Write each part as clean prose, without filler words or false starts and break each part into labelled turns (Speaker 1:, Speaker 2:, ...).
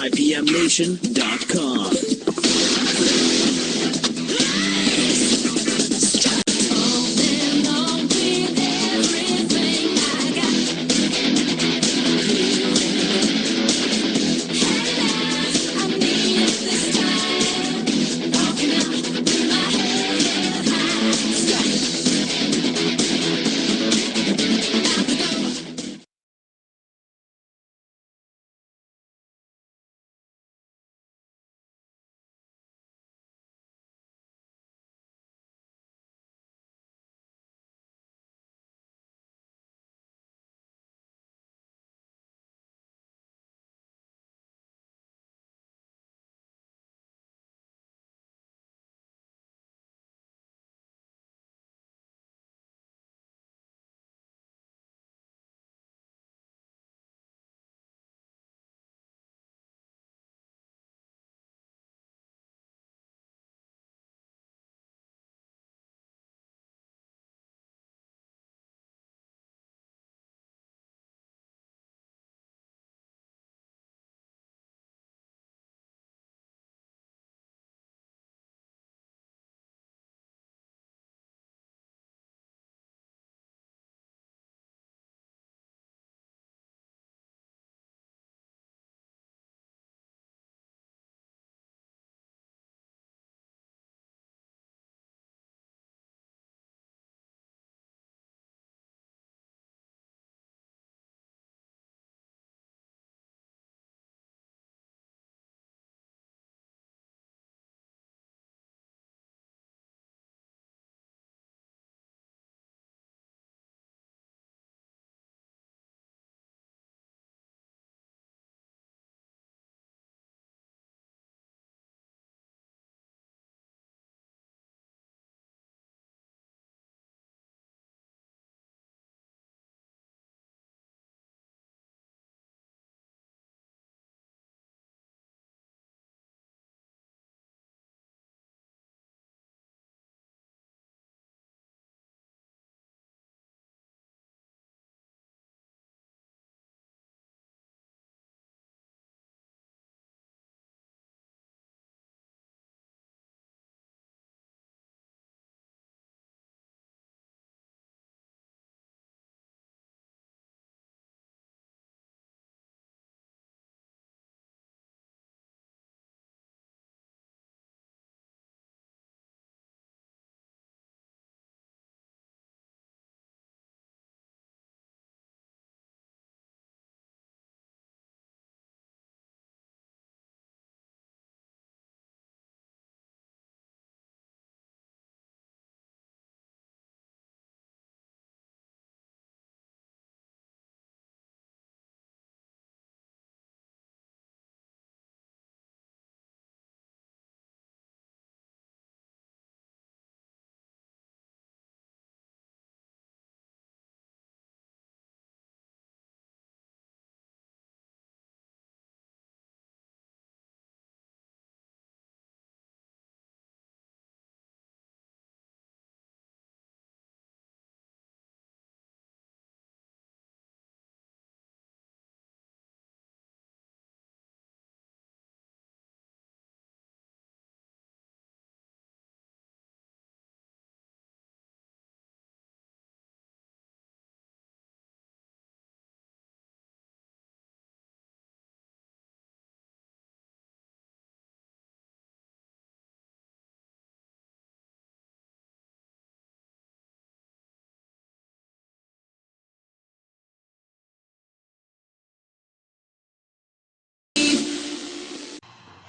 Speaker 1: IPMNation.com.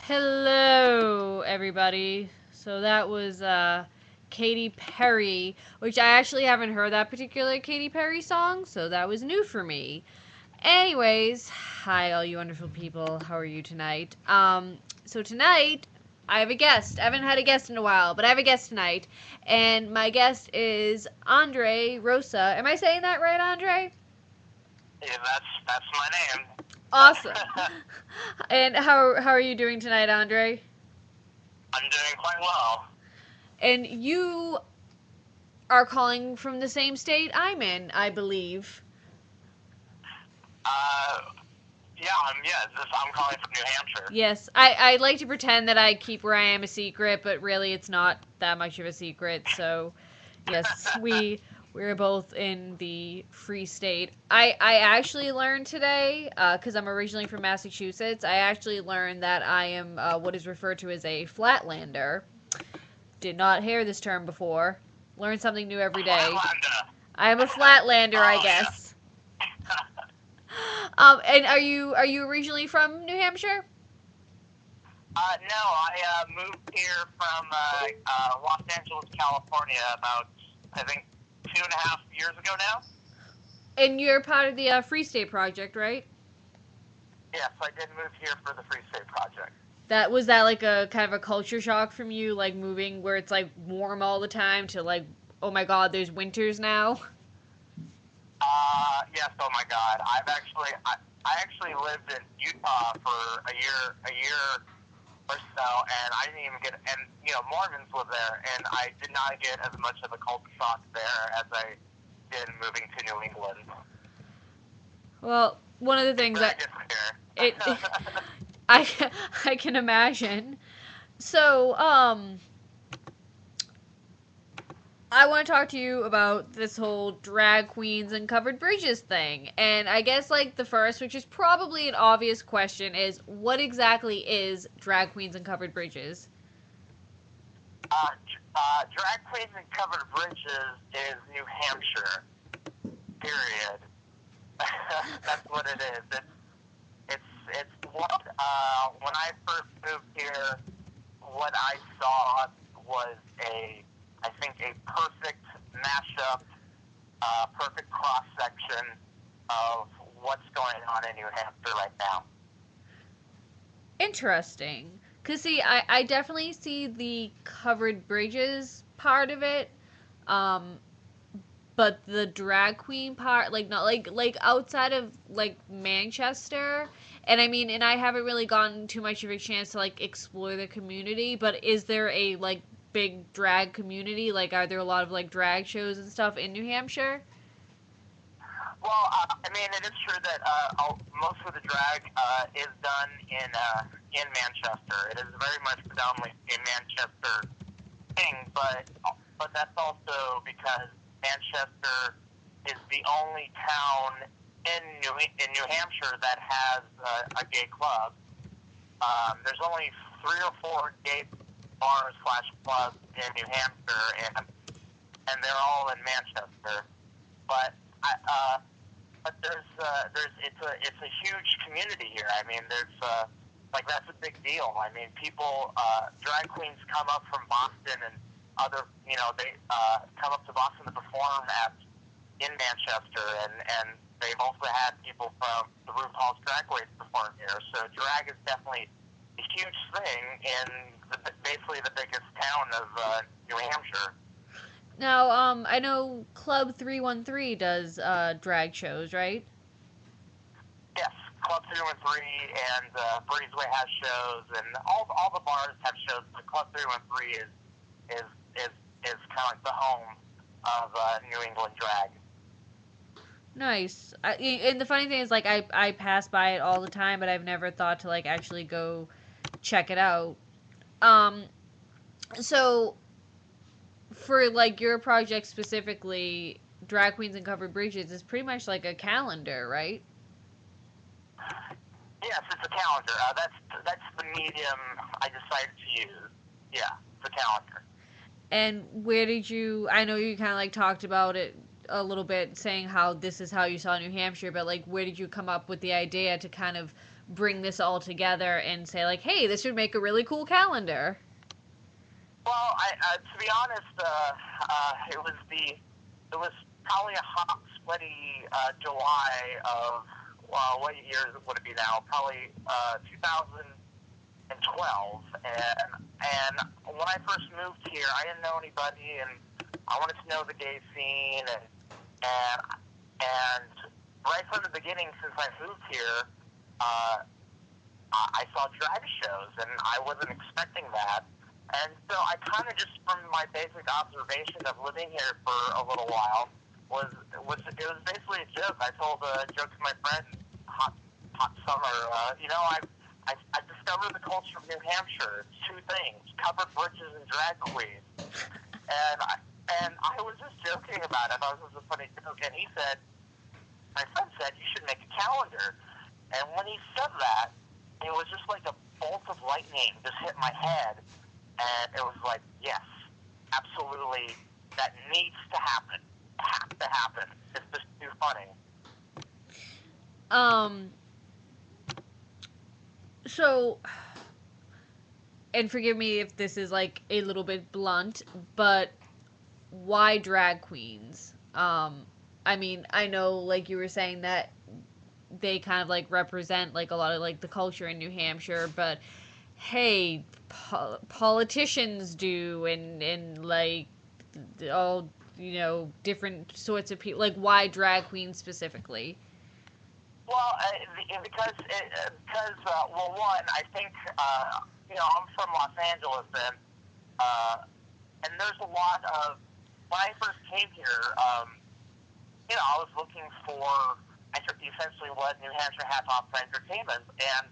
Speaker 2: Hello, everybody. So that was Katy Perry, which I actually haven't heard that particular Katy Perry song, so that was new for me. Anyways, hi, all you wonderful people. How are you tonight? So tonight I have a guest. I haven't had a guest in a while, but I have a guest tonight, and my guest is Andre Rosa. Am I saying that right, Andre?
Speaker 3: Yeah, that's my name.
Speaker 2: Awesome. And how are you doing tonight, Andre?
Speaker 3: I'm doing quite well.
Speaker 2: And you are calling from the same state I'm in, I believe.
Speaker 3: I'm calling from New Hampshire.
Speaker 2: Yes, I like to pretend that I keep where I am a secret, but really it's not that much of a secret. So, yes, we're both in the Free State. I actually learned today, because I'm originally from Massachusetts. I actually learned that I am what is referred to as a flatlander. Did not hear this term before. Learn something new every day.
Speaker 3: Flatlander.
Speaker 2: I am a flatlander, I
Speaker 3: Oh,
Speaker 2: guess. And are you originally from New Hampshire?
Speaker 3: No, I moved here from Los Angeles, California about, I think, 2.5 years ago now.
Speaker 2: And you're part of the Free State Project, right?
Speaker 3: Yes, I did move here for the Free State Project.
Speaker 2: That was that like a kind of a culture shock from you, like moving where it's like warm all the time to like, oh my God, there's winters now.
Speaker 3: Yes, oh my God. I actually lived in Utah for a year or so, and I didn't even get, and Mormons live there, and I did not get as much of a culture shock there as I did moving to New England.
Speaker 2: Well, one of the things
Speaker 3: Very
Speaker 2: that
Speaker 3: different here.
Speaker 2: it, I can imagine. So, I want to talk to you about this whole drag queens and covered bridges thing. And I guess, like, the first, which is probably an obvious question, is what exactly is drag queens and covered bridges?
Speaker 3: Drag queens and covered bridges is New Hampshire. Period. That's what it is. It's what when I first moved here, what I saw was I think a perfect mashup, perfect cross section of what's going on in New Hampshire right now.
Speaker 2: Interesting. Because, see, I definitely see the covered bridges part of it. Um, but the drag queen part, like, not like outside of like Manchester, and I mean, and I haven't really gotten too much of a chance to like explore the community, but is there a like big drag community? Like, are there a lot of like drag shows and stuff in New Hampshire?
Speaker 3: Well, I mean, it is true that most of the drag is done in Manchester. It is very much predominantly a Manchester thing, but that's also because Manchester is the only town in New Hampshire that has a gay club. There's only 3 or 4 gay bars / clubs in New Hampshire, and they're all in Manchester. But but it's a huge community here. I mean, there's like that's a big deal. I mean, people drag queens come up from Boston and other they come up to Boston to perform in Manchester, and they've also had people from the RuPaul's Drag Race perform here. So drag is definitely a huge thing in basically the biggest town of New Hampshire.
Speaker 2: Now, I know Club 313 does drag shows, right?
Speaker 3: Yes, Club 313 and Breezeway has shows, and all the bars have shows. But Club 313 is kind of like the home of New England drag.
Speaker 2: Nice. And the funny thing is, like, I pass by it all the time, but I've never thought to like actually go check it out. Um, so for like your project specifically, Drag Queens and Covered Bridges is pretty much like a calendar, right?
Speaker 3: Yes, it's a calendar. That's the medium I decided to use. Yeah, it's a calendar.
Speaker 2: And where did you? I know you kind of like talked about it a little bit, saying how this is how you saw New Hampshire, but like, where did you come up with the idea to kind of bring this all together and say like, hey, this would make a really cool calendar?
Speaker 3: Well, to be honest, it was probably a hot, sweaty July of what year would it be now? Probably 2012, and when I first moved here, I didn't know anybody, and I wanted to know the gay scene, and right from the beginning, since I moved here, I saw drag shows, and I wasn't expecting that. And so I kind of just, from my basic observation of living here for a little while, it was basically a joke. I told a joke to my friend, hot summer. I discovered the culture of New Hampshire. It's two things: covered bridges and drag queens. And I was just joking about it. I thought it was a funny joke. And my friend said, you should make a calendar. And when he said that, it was just like a bolt of lightning just hit my head. And it was like, yes, absolutely, that needs to happen. It has to happen. It's just too funny.
Speaker 2: So, and forgive me if this is like a little bit blunt, but why drag queens? I mean, I know like you were saying that they kind of like represent like a lot of like the culture in New Hampshire, but hey, politicians do, and like all, you know, different sorts of people. Like, why drag queens specifically?
Speaker 3: Well, well, one, I think, I'm from Los Angeles, and there's a lot of, when I first came here, I was looking for essentially what New Hampshire had to offer entertainment, and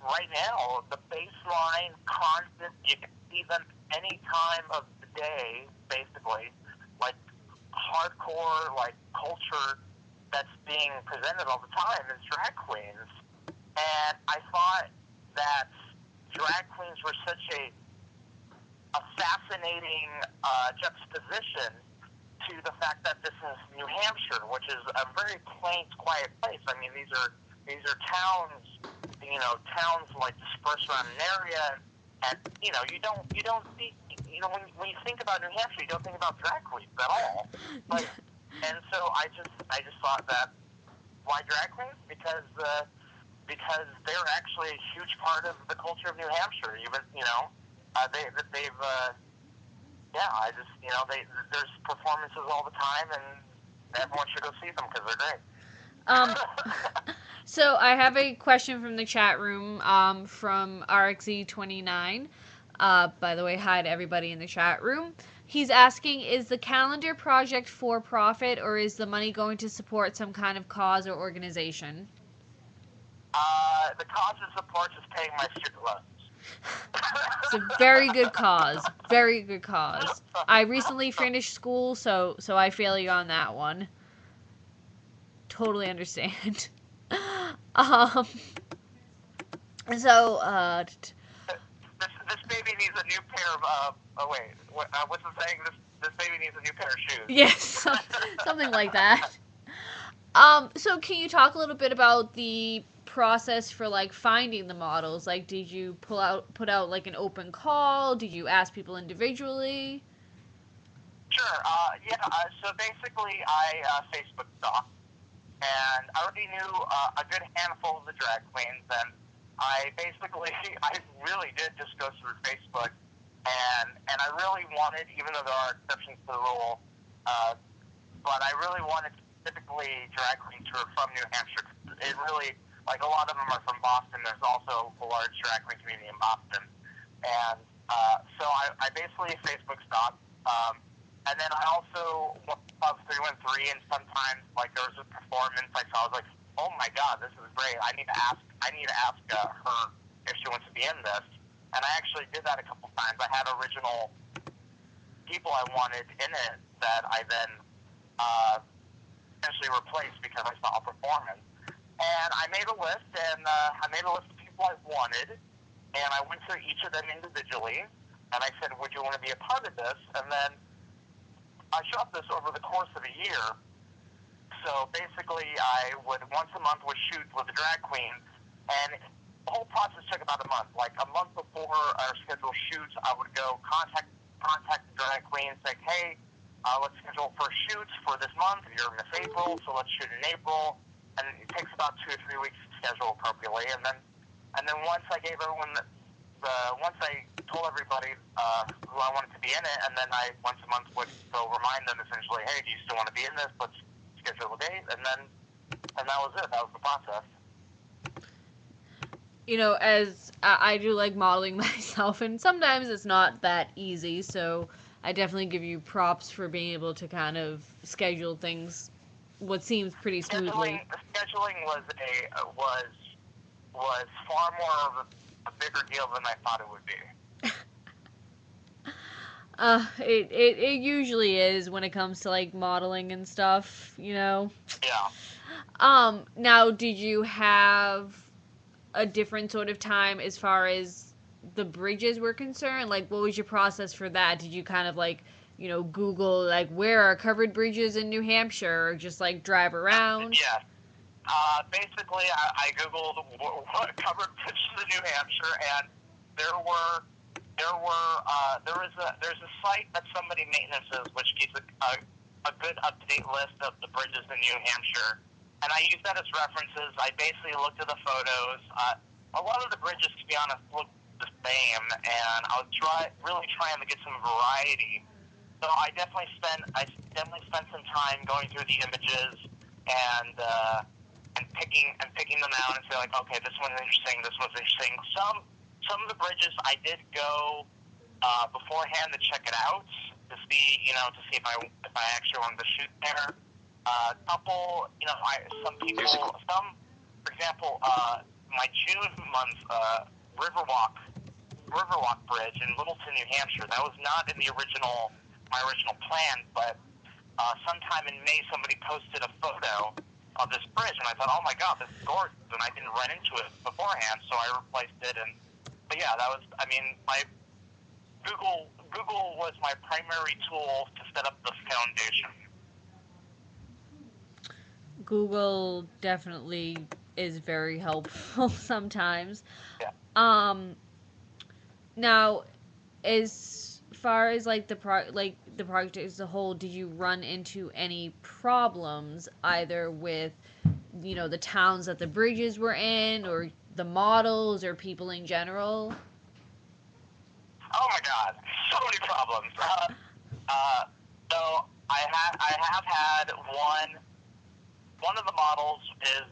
Speaker 3: right now, the baseline, constant, you can see them any time of the day, basically, like hardcore, like culture that's being presented all the time is drag queens. And I thought that drag queens were such a fascinating juxtaposition to the fact that this is New Hampshire, which is a very quaint, quiet place. I mean, these are towns, towns like dispersed around an area, and you don't see, when you think about New Hampshire, you don't think about drag queens at all. Like, and so I just thought that, why drag queens? Because they're actually a huge part of the culture of New Hampshire. Even they've there's performances all the time, and everyone should go see them because they're great.
Speaker 2: So I have a question from the chat room, from RXE49. By the way, hi to everybody in the chat room. He's asking, is the calendar project for profit, or is the money going to support some kind of cause or organization?
Speaker 3: The cause it supports is paying my student loans.
Speaker 2: It's a very good cause. Very good cause. I recently finished school, so I feel you on that one. Totally understand. So,
Speaker 3: this baby needs a new pair of, what's the saying? This baby needs a new pair of shoes.
Speaker 2: Yes, something like that. So can you talk a little bit about the process for like finding the models? Like, did you put out like an open call? Did you ask people individually?
Speaker 3: Sure. So basically, I Facebook stalked, and I already knew a good handful of the drag queens, and I really did just go through Facebook, and I really wanted, even though there are exceptions to the rule, but I really wanted specifically drag queens who are from New Hampshire. It really, like, a lot of them are from Boston. There's also a large drag queen community in Boston, and so I basically Facebook stalked. And then I also went Club 313, and sometimes, like, there was a performance I saw. I was like, oh my God, this is great. I need to ask her if she wants to be in this. And I actually did that a couple times. I had original people I wanted in it that I then essentially replaced because I saw a performance. And I made a list, and I made a list of people I wanted, and I went to each of them individually, and I said, would you want to be a part of this? And then I shot this over the course of a year. So basically, I would once a month shoot with a drag queen, and the whole process took about a month. Like, a month before our scheduled shoots, I would go contact the drag queen, say, hey, let's schedule for shoots for this month. You're Miss April, so let's shoot in April. And it takes about 2 or 3 weeks to schedule appropriately. And then once I gave everyone once I told everybody who I wanted to be in it, and then I once a month would go remind them essentially, hey, do you still want to be in this? Let's schedule a date, and that was it. That was the process.
Speaker 2: You know, as I do like modeling myself, and sometimes it's not that easy, so I definitely give you props for being able to kind of schedule things what seems pretty smoothly.
Speaker 3: Scheduling was far more of a bigger deal than I thought it would be.
Speaker 2: It usually is when it comes to like modeling and stuff, you know.
Speaker 3: Yeah.
Speaker 2: Now, did you have a different sort of time as far as the bridges were concerned? Like, what was your process for that? Did you kind of like, Google like where are covered bridges in New Hampshire, or just like drive around?
Speaker 3: Yeah. Basically, I googled what covered bridges in New Hampshire, and there's a site that somebody maintenances which keeps a good up to date list of the bridges in New Hampshire, and I used that as references. I basically looked at the photos. A lot of the bridges, to be honest, look the same, and I was really trying to get some variety. So I definitely spent some time going through the images and picking them out and say like, okay, this one's interesting, this one's interesting. Some of the bridges I did go beforehand to check it out to see if I actually wanted to shoot there. A couple, for example, my June month Riverwalk Bridge in Littleton, New Hampshire. That was not in my original plan, but sometime in May somebody posted a photo of this bridge, and I thought, oh my god, this is gorgeous, and I didn't run into it beforehand, so I replaced it. But yeah, that was, my Google was my primary tool to set up the foundation.
Speaker 2: Google definitely is very helpful sometimes.
Speaker 3: Yeah.
Speaker 2: Now, as far as like the project as a whole, did you run into any problems either with the towns that the bridges were in, or the models, or people in general?
Speaker 3: Oh my god, so many problems. So I have had one of the models is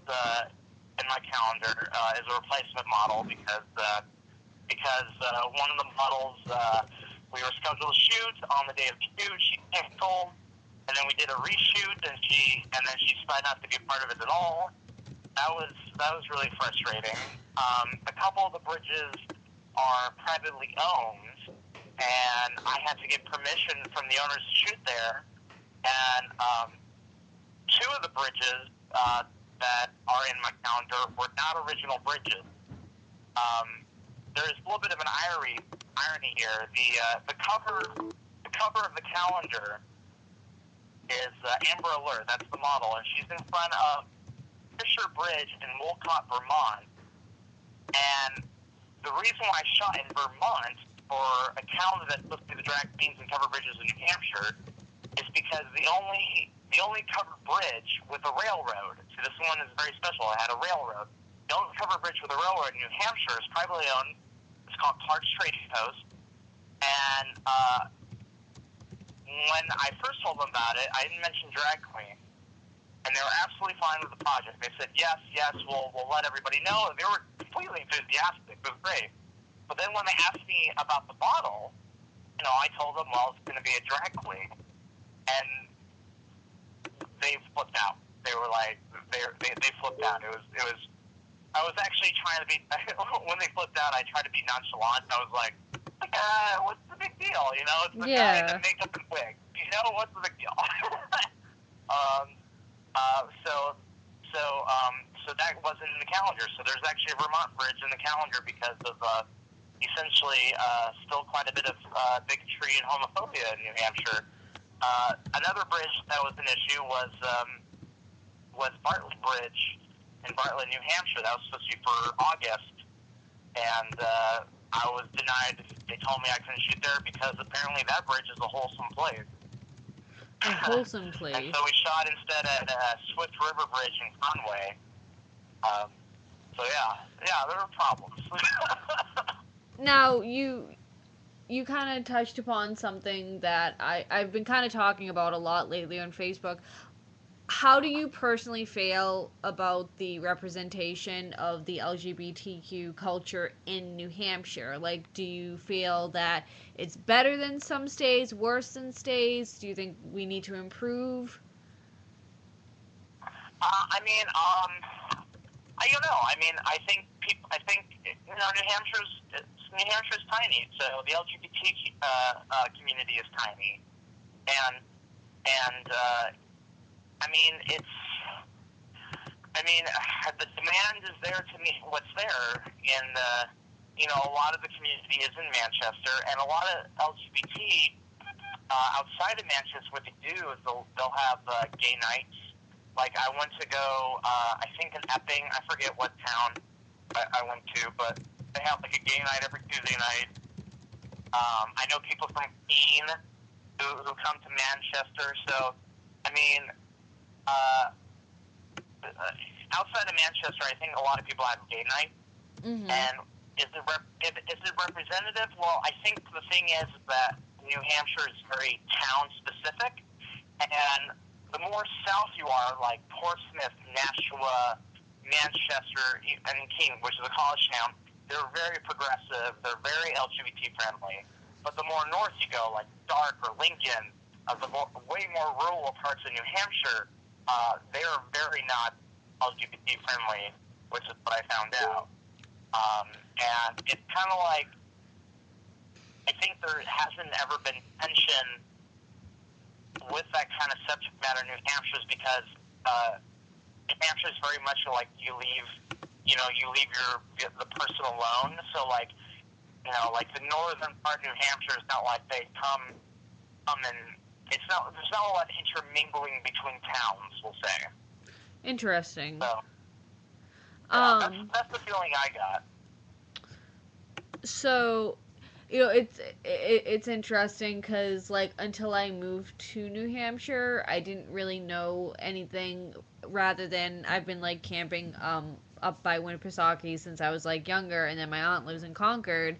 Speaker 3: in my calendar is a replacement model because one of the models we were scheduled to shoot on the day of the shoot. She canceled, and then we did a reshoot, and then she decided not to be a part of it at all. That was really frustrating. A couple of the bridges are privately owned, and I had to get permission from the owners to shoot there. And two of the bridges that are in my calendar were not original bridges. There's a little bit of an irony here. The cover of the calendar is Amber Alert. That's the model, and she's in front of Fisher Bridge in Wolcott, Vermont. And the reason why I shot in Vermont for a calendar that's supposed to be the drag queens and covered bridges in New Hampshire is because the only covered bridge with a railroad. See, this one is very special. I had a railroad. The only covered bridge with a railroad in New Hampshire is privately owned. It's called Clark's Trading Post. And when I first told them about it, I didn't mention drag queen. And they were absolutely fine with the project. They said, yes, we'll let everybody know. And they were completely enthusiastic. It was great. But then when they asked me about the model, I told them, well, it's going to be a drag queen. And they flipped out. They were like, they flipped out. It was, I was actually trying to be, when they flipped out, I tried to be nonchalant. I was like, what's the big deal? It's the guy in the makeup and wig. What's the big deal? So that wasn't in the calendar. So there's actually a Vermont bridge in the calendar because of essentially still quite a bit of bigotry and homophobia in New Hampshire. Another bridge that was an issue was Bartlett Bridge in Bartlett, New Hampshire. That was supposed to be for August, and I was denied. They told me I couldn't shoot there because apparently that bridge is a wholesome place.
Speaker 2: A wholesome place.
Speaker 3: And so we shot instead at Swift River Bridge in Conway. So yeah, there were problems.
Speaker 2: Now, you kind of touched upon something that I've been kind of talking about a lot lately on Facebook. How do you personally feel about the representation of the LGBTQ culture in New Hampshire? Like, do you feel that it's better than some states, worse than states? Do you think we need to improve?
Speaker 3: I mean, I don't know. I mean, I think New Hampshire's tiny, so the LGBT community is tiny, and I mean, the demand is there to meet what's there in a lot of the community is in Manchester, and a lot of LGBT outside of Manchester, what they do is they'll have gay nights. Like I went to go, I think in Epping, I forget what town I went to, but they have like a gay night every Tuesday night. I know people from Keene who come to Manchester, so I mean, outside of Manchester, I think a lot of people have gay night.
Speaker 2: Mm-hmm.
Speaker 3: And is it representative? Well, I think the thing is that New Hampshire is very town specific, and the more south you are, like Portsmouth, Nashua, Manchester, and Keene, which is a college town, they're very progressive. They're very LGBT friendly. But the more north you go, like Stark or Lincoln, way more rural parts of New Hampshire, they are very not LGBT friendly, which is what I found out. And it's kind of like, I think there hasn't ever been tension with that kind of subject matter in New Hampshire, because New Hampshire is very much like you leave the person alone. So like, like the northern part of New Hampshire is not like they come and there's not a lot of intermingling between towns, we'll say.
Speaker 2: Interesting.
Speaker 3: So, yeah, that's the feeling I got.
Speaker 2: So, it's interesting because like until I moved to New Hampshire, I didn't really know anything. Rather than I've been like camping up by Winnipesaukee since I was like younger, and then my aunt lives in Concord.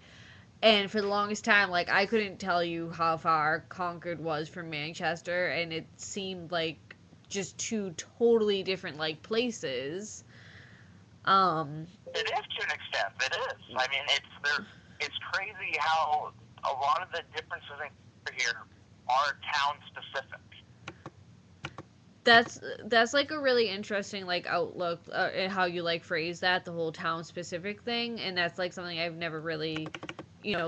Speaker 2: And for the longest time, like I couldn't tell you how far Concord was from Manchester, and it seemed like just two totally different like places.
Speaker 3: It is to an extent. It is. I mean, it's crazy how a lot of the differences in here are town specific.
Speaker 2: That's like a really interesting like outlook at how you like phrase that, the whole town specific thing, and that's like something I've never really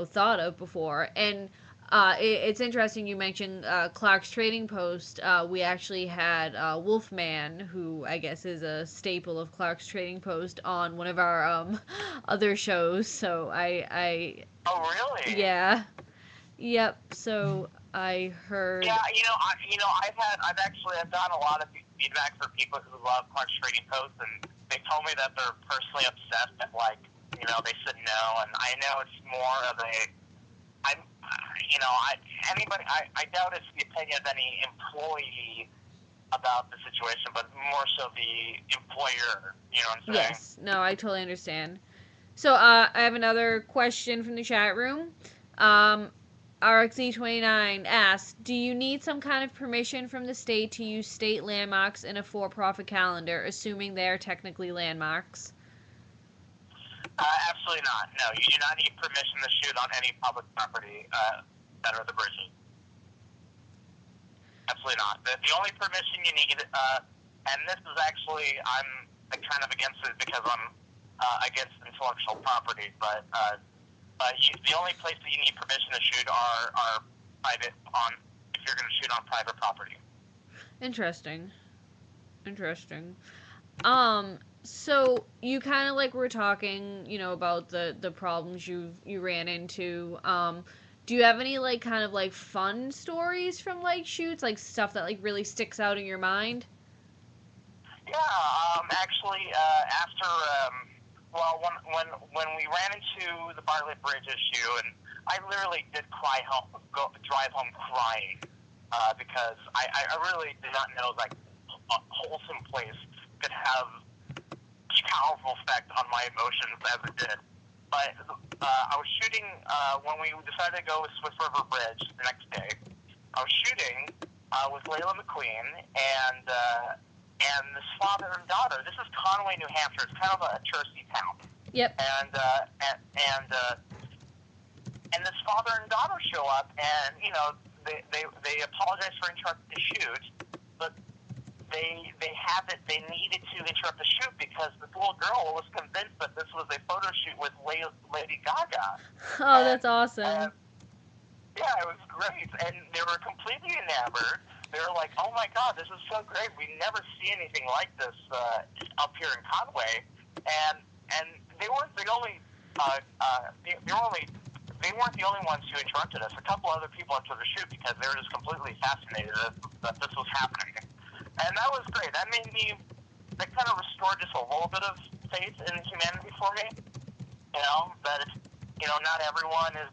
Speaker 2: thought of before. And it's interesting you mentioned Clark's Trading Post. We actually had Wolfman, who I guess is a staple of Clark's Trading Post, on one of our other shows. So I
Speaker 3: Oh, really?
Speaker 2: yeah, yep. So I heard.
Speaker 3: Yeah, I've gotten a lot of feedback from people who love Clark's Trading Post, and they told me that they're personally upset that they said no, and I know it's more of I doubt it's the opinion of any employee about the situation, but more so the employer. You know what I'm saying?
Speaker 2: Yes. No, I totally understand. So I have another question from the chat room. RXE49 asks, do you need some kind of permission from the state to use state landmarks in a for-profit calendar, assuming they are technically landmarks?
Speaker 3: Absolutely not. No, you do not need permission to shoot on any public property that are the bridges. Absolutely not. The only permission you need, and this is actually, I'm kind of against it because I'm against intellectual property, but the only place that you need permission to shoot are private, if you're going to shoot on private property.
Speaker 2: Interesting. So you kind of like were talking, about the problems you ran into. Do you have any like kind of like fun stories from like shoots, like stuff that like really sticks out in your mind?
Speaker 3: Yeah, actually, after when we ran into the Bartlett Bridge issue, and I literally did drive home crying because I really did not know like a wholesome place could have such powerful effect on my emotions as it did. But I was shooting when we decided to go with Swift River Bridge the next day. I was shooting with Layla McQueen and this father and daughter. This is Conway, New Hampshire. It's kind of a touristy town.
Speaker 2: Yep.
Speaker 3: And this father and daughter show up, and they apologize for interrupting the shoot, but they they needed to interrupt the shoot because this little girl was convinced that this was a photo shoot with Lady Gaga.
Speaker 2: Oh, that's awesome.
Speaker 3: Yeah, it was great, and they were completely enamored. They were like, "Oh my God, this is so great! We never see anything like this up here in Conway." And they weren't the only they weren't the only ones who interrupted us. A couple other people after the shoot because they were just completely fascinated that this was happening, and that was great. That kind of restored just a little bit of faith in humanity for me. You know that it's, not everyone is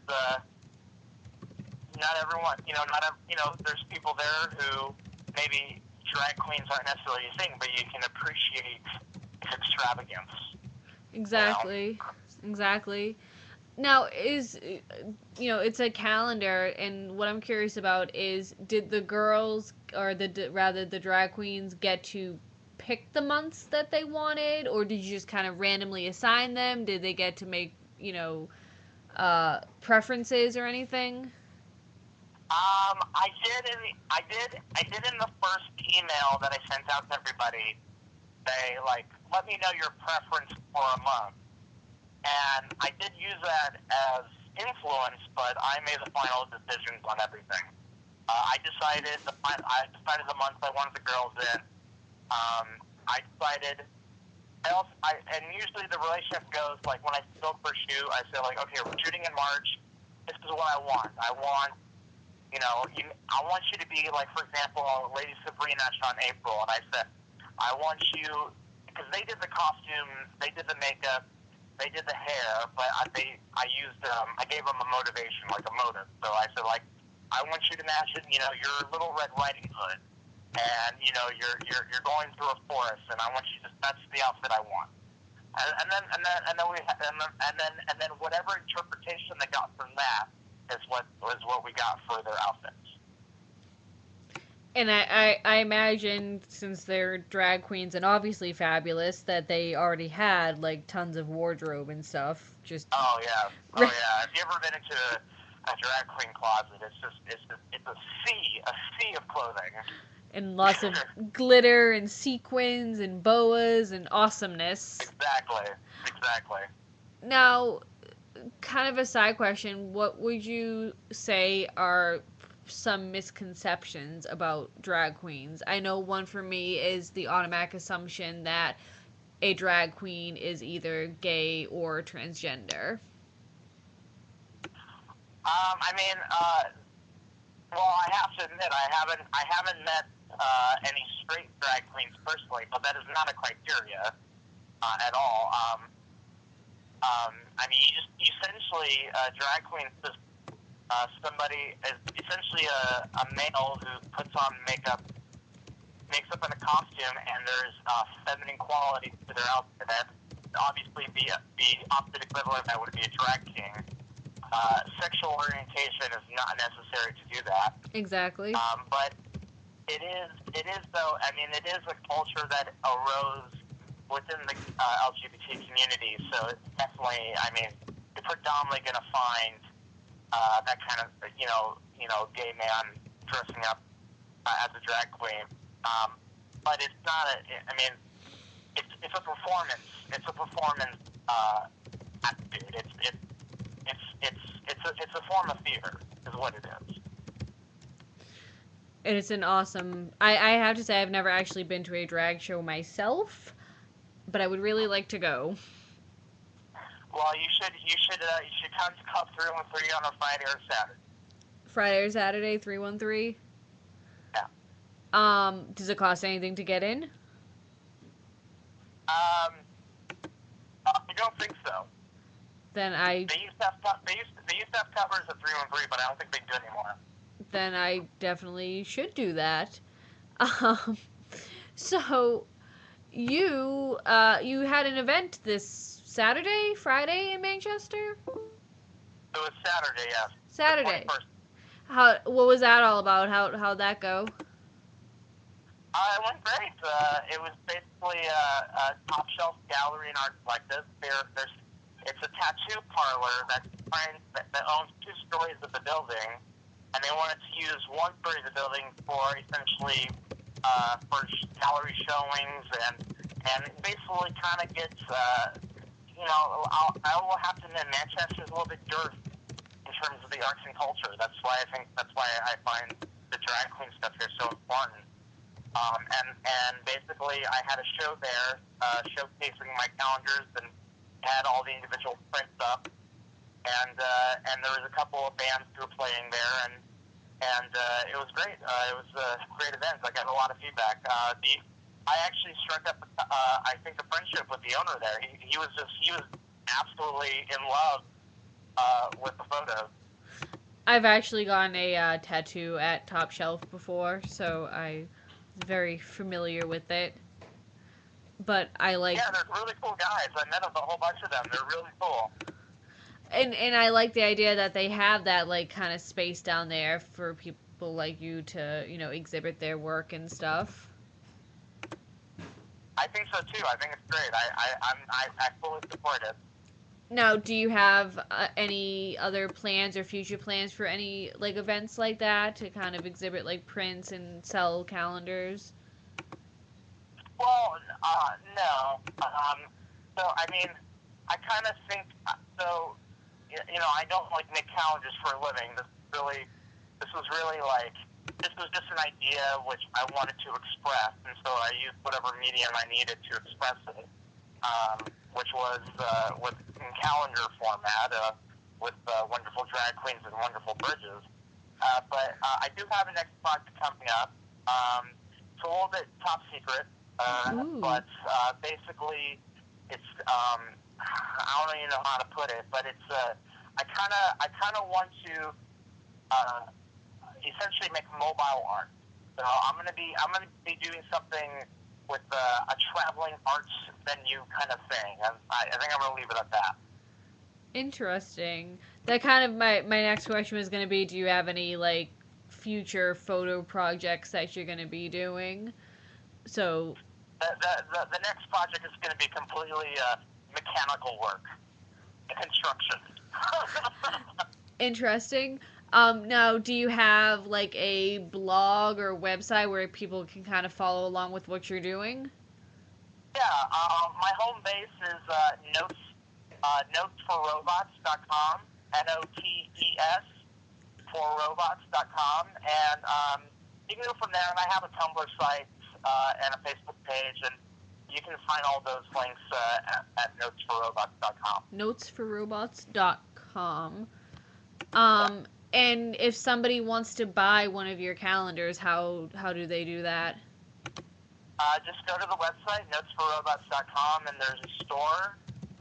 Speaker 3: there's people there who maybe drag queens aren't necessarily a thing, but you can appreciate its extravagance.
Speaker 2: Exactly. Exactly. Now, it's a calendar, and what I'm curious about is, did the girls, or rather the drag queens, get to pick the months that they wanted, or did you just kind of randomly assign them? Did they get to make, preferences or anything?
Speaker 3: I did in the first email that I sent out to everybody. They let me know your preference for a month, and I did use that as influence, but I made the final decisions on everything. I decided the month I wanted the girls in. I decided. And usually the relationship goes like when I go for a shoot, I say okay, we're shooting in March. This is what I want. I want you to be for example, Lady Sabrina shot in April, and I said, I want you, because they did the costume, they did the makeup, they did the hair, but I gave them a motivation, a motive. So I said, I want you to imagine, your Little Red Riding Hood, and you're going through a forest, and I want you to. That's the outfit I want. And then whatever interpretation they got from that is what we got for their outfits.
Speaker 2: And I imagine, since they're drag queens and obviously fabulous, that they already had tons of wardrobe and stuff.
Speaker 3: Oh yeah. If you ever been into a drag queen closet, it's a sea of clothing.
Speaker 2: And lots of glitter and sequins and boas and awesomeness.
Speaker 3: Exactly.
Speaker 2: Now, kind of a side question, what would you say are some misconceptions about drag queens? I know one for me is the automatic assumption that a drag queen is either gay or transgender.
Speaker 3: Well, I have to admit, I haven't met any straight drag queens personally, but that is not a criteria at all. You essentially, drag queen is somebody is essentially a male who puts on makeup in a costume, and there's feminine quality to their outfit. And obviously, the opposite equivalent that would be a drag king. Sexual orientation is not necessary to do that.
Speaker 2: Exactly.
Speaker 3: But it is though. It is a culture that arose within the LGBT community. So it's definitely. You're predominantly going to find that kind of gay man dressing up as a drag queen. But it's not it's a performance. It's a performance attitude. It's a form of theater, is what it is.
Speaker 2: And it's an awesome. I have to say, I've never actually been to a drag show myself, but I would really like to go.
Speaker 3: Well, you should come to Club 313 on a Friday or Saturday.
Speaker 2: Friday or Saturday, 313.
Speaker 3: Yeah.
Speaker 2: Does it cost anything to get in?
Speaker 3: I don't think so.
Speaker 2: Then
Speaker 3: They used to have covers at 313, but I don't think they do anymore.
Speaker 2: Then I definitely should do that. So you had an event this Friday in Manchester?
Speaker 3: It was Saturday, yes.
Speaker 2: Saturday. What was that all about? How'd that go?
Speaker 3: It went great. It was basically a top shelf gallery and art collective. It's a tattoo parlor that owns 2 stories of the building, and they wanted to use 1 story of the building for essentially gallery showings, and basically kind of gets, I will have to admit, Manchester is a little bit dirt in terms of the arts and culture. That's why I find the drag queen stuff here so important. And basically, I had a show there showcasing my calendars and had all the individual prints up, and there was a couple of bands who were playing there, and it was great. It was a great event. I got a lot of feedback. I actually struck up, I think, a friendship with the owner there. He was absolutely in love with the photos.
Speaker 2: I've actually gotten a tattoo at Top Shelf before, so I'm very familiar with it. But I like...
Speaker 3: Yeah, they're really cool guys. I met a whole bunch of them. They're really cool.
Speaker 2: And I like the idea that they have that, like, kind of space down there for people like you to, exhibit their work and stuff.
Speaker 3: I think so too. I think it's great. I fully support it.
Speaker 2: Now, do you have any other plans or future plans for any, like, events like that to kind of exhibit, like, prints and sell calendars?
Speaker 3: Well, no. So, I mean, I kind of think, so, I don't, like, make calendars for a living. This was just an idea which I wanted to express, and so I used whatever medium I needed to express it. Which was in calendar format with wonderful drag queens and wonderful bridges. But I do have a next project coming up. It's a little bit top secret, but basically it's I don't even know how to put it, but it's I kind of want to essentially make mobile art. So I'm gonna be doing something with a traveling arts venue kind of thing. And I think I'm going to leave it at that.
Speaker 2: Interesting. That kind of, my next question was going to be, do you have any, like, future photo projects that you're going to be doing? So...
Speaker 3: The next project is going to be completely mechanical work. Construction.
Speaker 2: Interesting. Now, do you have, like, a blog or website where people can kind of follow along with what you're doing?
Speaker 3: Yeah, my home base is notesforrobots.com, NOTES for robots.com, and you can go from there, and I have a Tumblr site and a Facebook page, and you can find all those links at notesforrobots.com.
Speaker 2: Notesforrobots.com. And if somebody wants to buy one of your calendars, how do they do that?
Speaker 3: Just go to the website, notesforrobots.com, and there's a store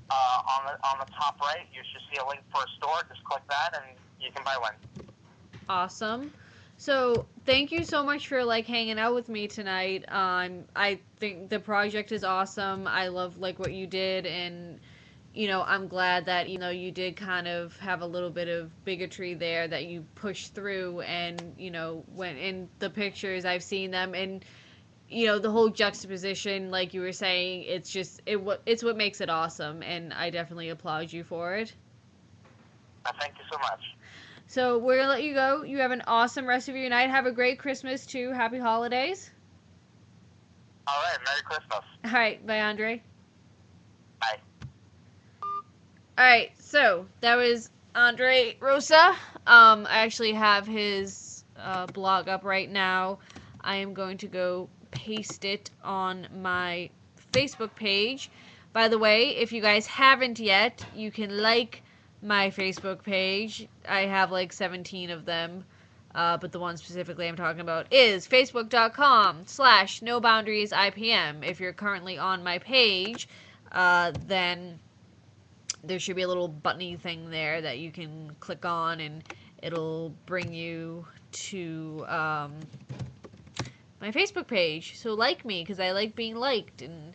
Speaker 3: on the top right. You should see a link for a store. Just click that, and you can buy one.
Speaker 2: Awesome. So thank you so much for, like, hanging out with me tonight. I think the project is awesome. I love, like, what you did, and I'm glad that, you did kind of have a little bit of bigotry there that you pushed through, and, when in the pictures, I've seen them, and, the whole juxtaposition, like you were saying, it's what makes it awesome, and I definitely applaud you for it.
Speaker 3: Thank you so much.
Speaker 2: So we're going to let you go. You have an awesome rest of your night. Have a great Christmas, too. Happy holidays.
Speaker 3: All right. Merry Christmas.
Speaker 2: All right. Bye, Andre.
Speaker 3: Bye.
Speaker 2: Alright, so that was Andre Rosa. I actually have his blog up right now. I am going to go paste it on my Facebook page. By the way, if you guys haven't yet, you can like my Facebook page. I have like 17 of them. But the one specifically I'm talking about is facebook.com/NoBoundariesIPM. If you're currently on my page, then there should be a little buttony thing there that you can click on, and it'll bring you to my Facebook page. So like me, because I like being liked, and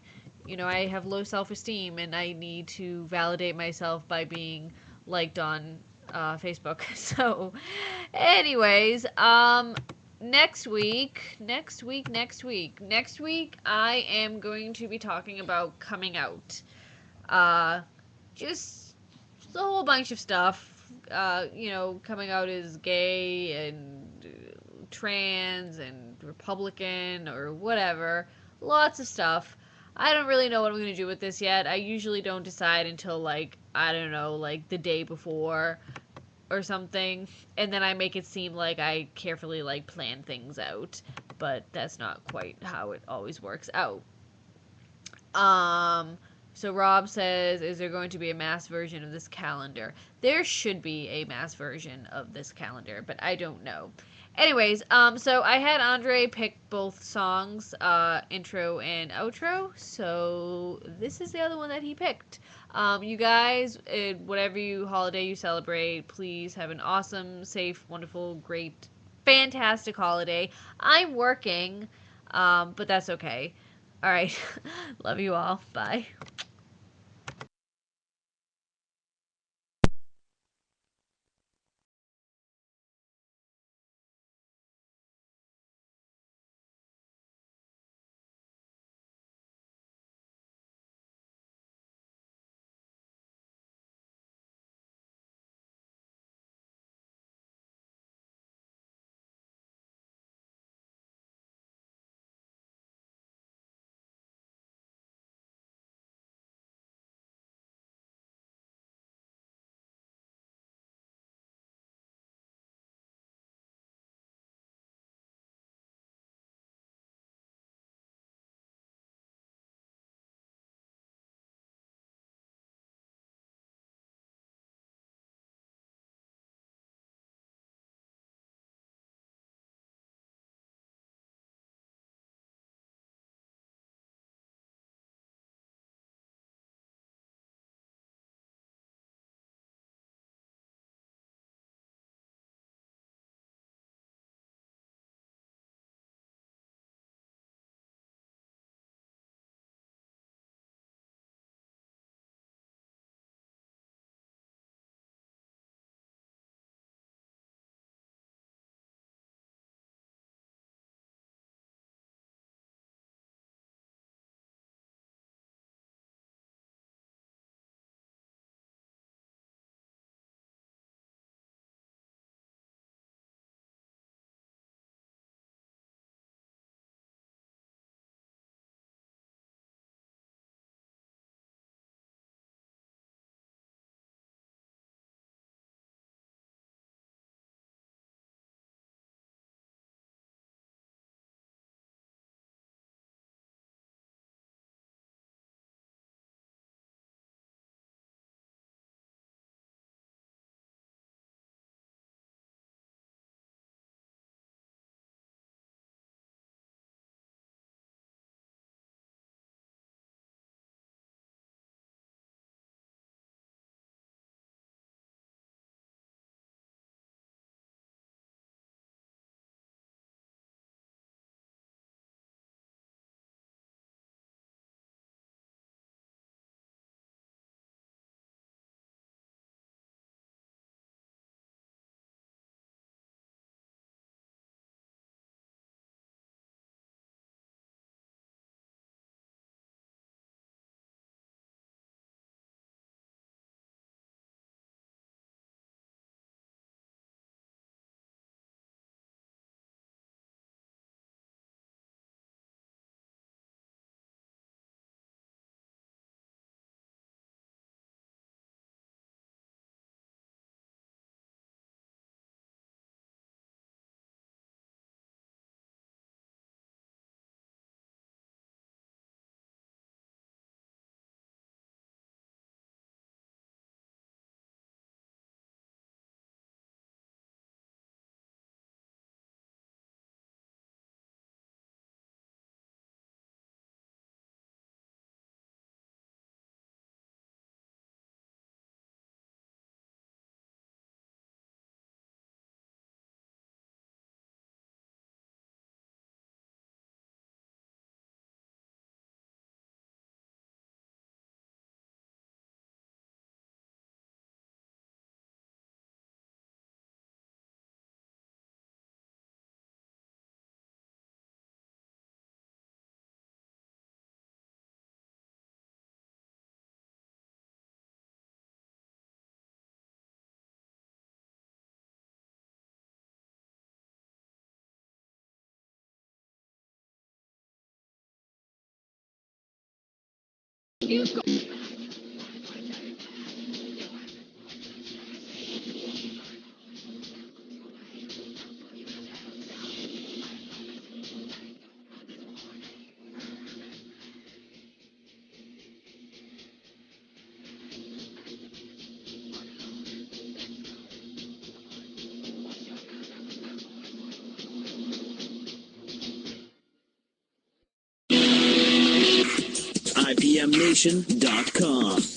Speaker 2: I have low self-esteem, and I need to validate myself by being liked on Facebook. So anyways, next week I am going to be talking about coming out. Just a whole bunch of stuff, coming out as gay and trans and Republican or whatever. Lots of stuff. I don't really know what I'm going to do with this yet. I usually don't decide until, like, I don't know, like the day before or something. And then I make it seem like I carefully, like, plan things out. But that's not quite how it always works out. Um, so Rob says, is there going to be a mass version of this calendar? There should be a mass version of this calendar, but I don't know. Anyways, so I had Andre pick both songs, intro and outro. So this is the other one that he picked. You guys, whatever holiday you celebrate, please have an awesome, safe, wonderful, great, fantastic holiday. I'm working, but that's okay. All right. Love you all. Bye.
Speaker 1: IPMNation.com.